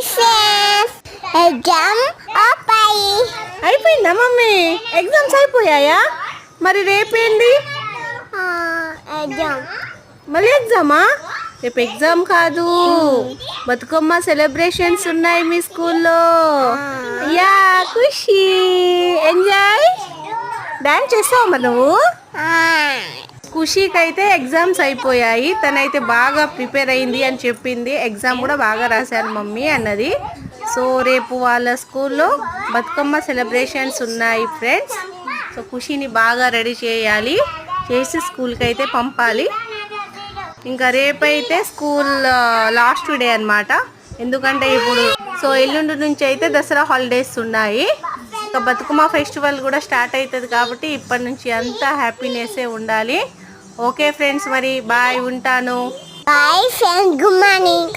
Friends exam అయిపోయిందా mummy? Exams అయిపోయాయా? మరి రేపేంది? ఎగ్జామ్ మళ్ళీ ఎగ్జామా? రేపు ఎగ్జామ్ కాదు, బతుకమ్మ సెలబ్రేషన్స్ ఉన్నాయి మీ స్కూల్లో. యా ఖుషి, ఎంజాయ్. డాన్స్ చేస్తావమ్మా నువ్వు? ఖుషికి అయితే ఎగ్జామ్స్ అయిపోయాయి, తనైతే బాగా ప్రిపేర్ అయింది అని చెప్పింది. ఎగ్జామ్ కూడా బాగా రాశాను మమ్మీ అన్నది. సో రేపు వాళ్ళ స్కూల్లో బతుకమ్మ సెలబ్రేషన్స్ ఉన్నాయి ఫ్రెండ్స్. సో ఖుషిని బాగా రెడీ చేయాలి, చేసి స్కూల్కి అయితే పంపాలి. ఇంకా రేపైతే స్కూల్ లాస్ట్ డే అన్నమాట. ఎందుకంటే ఇప్పుడు ఎల్లుండి నుంచి అయితే దసరా హాలిడేస్ ఉన్నాయి. ఇంకా బతుకమ్మ ఫెస్టివల్ కూడా స్టార్ట్ అవుతుంది కాబట్టి ఇప్పటి నుంచి అంతా హ్యాపీనెస్సే ఉండాలి. ఓకే ఫ్రెండ్స్, మరి బాయ్, ఉంటాను. Bye friends, good morning.